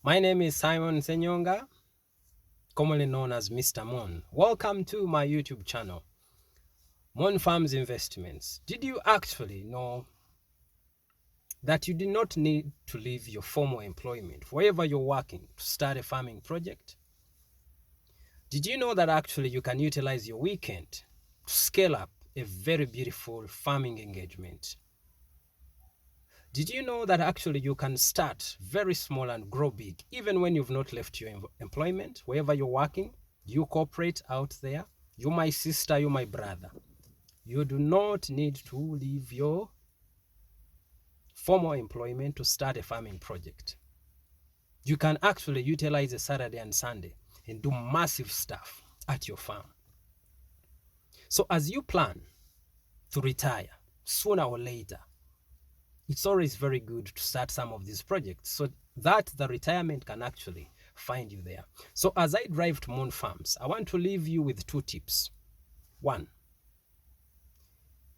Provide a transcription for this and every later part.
My name is Simon Senyonga, commonly known as Mr. Mon. Welcome to my YouTube channel, Mon Farms Investments. Did you actually know that you do not need to leave your formal employment wherever you're working to start a farming project? Did you know that actually you can utilize your weekend to scale up a very beautiful farming engagement? Did you know that actually you can start very small and grow big even when you've not left your employment, wherever you're working, you corporate out there, you my sister, you my brother. You do not need to leave your formal employment to start a farming project. You can actually utilize a Saturday and Sunday and do massive stuff at your farm. So as you plan to retire sooner or later, it's always very good to start some of these projects so that the retirement can actually find you there. So as I drive to Mon Farms, I want to leave you with 2 tips. 1,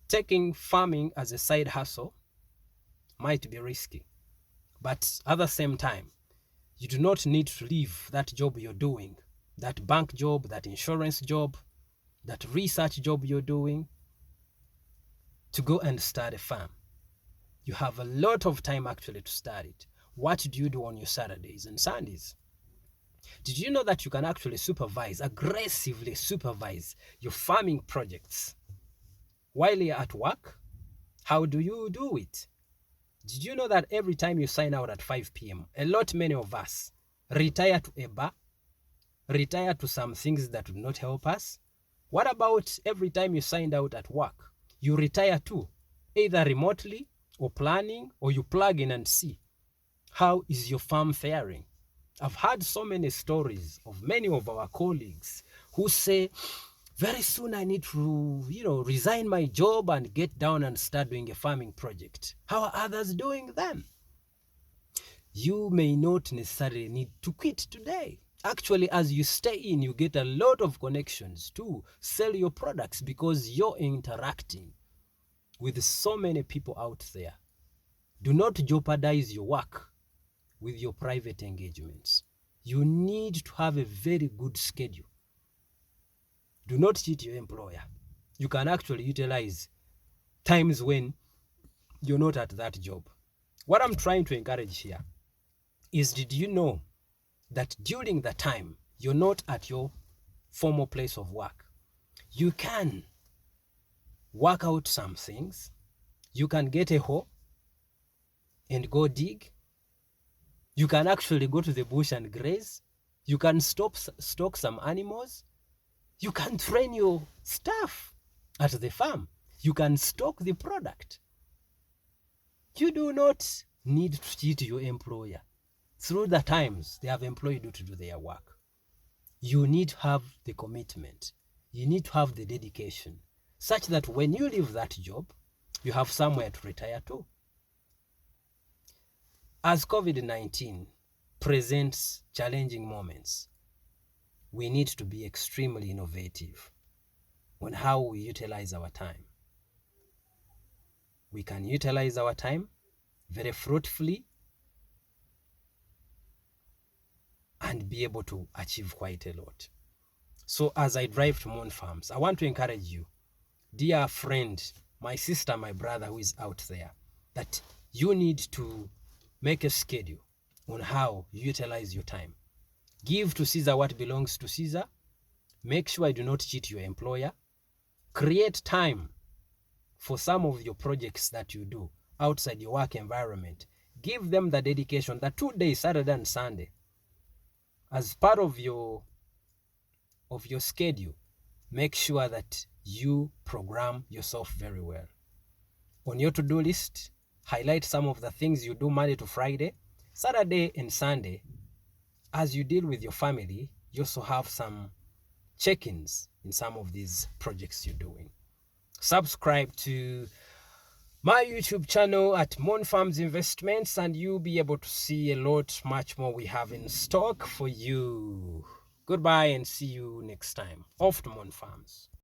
taking farming as a side hustle might be risky, but at the same time, you do not need to leave that job you're doing, that bank job, that insurance job, that research job you're doing, to go and start a farm. You have a lot of time actually to start it. What do you do on your Saturdays and Sundays? Did you know that you can actually aggressively supervise your farming projects while you're at work? How do you do it? Did you know that every time you sign out at 5 p.m., many of us retire to a bar, retire to some things that do not help us? What about every time you signed out at work, you retire too, either remotely or planning, or you plug in and see how is your farm faring? I've heard so many stories of many of our colleagues who say, very soon I need to, resign my job and get down and start doing a farming project. How are others doing them? You may not necessarily need to quit today. Actually, as you stay in, you get a lot of connections to sell your products because you're interacting with so many people out there. Do not jeopardize your work with your private engagements. You need to have a very good schedule. Do not cheat your employer. You can actually utilize times when you're not at that job. What I'm trying to encourage here is, did you know that during the time you're not at your formal place of work, you can work out some things? You can get a hoe and go dig. You can actually go to the bush and graze. You can stock some animals. You can train your staff at the farm. You can stock the product. You do not need to cheat your employer. Through the times they have employed you to do their work, you need to have the commitment. You need to have the dedication such that when you leave that job, you have somewhere to retire to. As COVID-19 presents challenging moments, we need to be extremely innovative on how we utilize our time. We can utilize our time very fruitfully and be able to achieve quite a lot. So as I drive to Mon Farms, I want to encourage you, dear friend, my sister, my brother who is out there, that you need to make a schedule on how you utilize your time. Give to Caesar what belongs to Caesar. Make sure you do not cheat your employer. Create time for some of your projects that you do outside your work environment. Give them the dedication, the 2 days, Saturday and Sunday, as part of your schedule. Make sure that you program yourself very well. On your to-do list, highlight some of the things you do Monday to Friday. Saturday and Sunday, as you deal with your family, you also have some check-ins in some of these projects you're doing. Subscribe to my YouTube channel at Mon Farms Investments, and you'll be able to see a lot much more we have in stock for you. Goodbye and see you next time. Off to Mon Farms.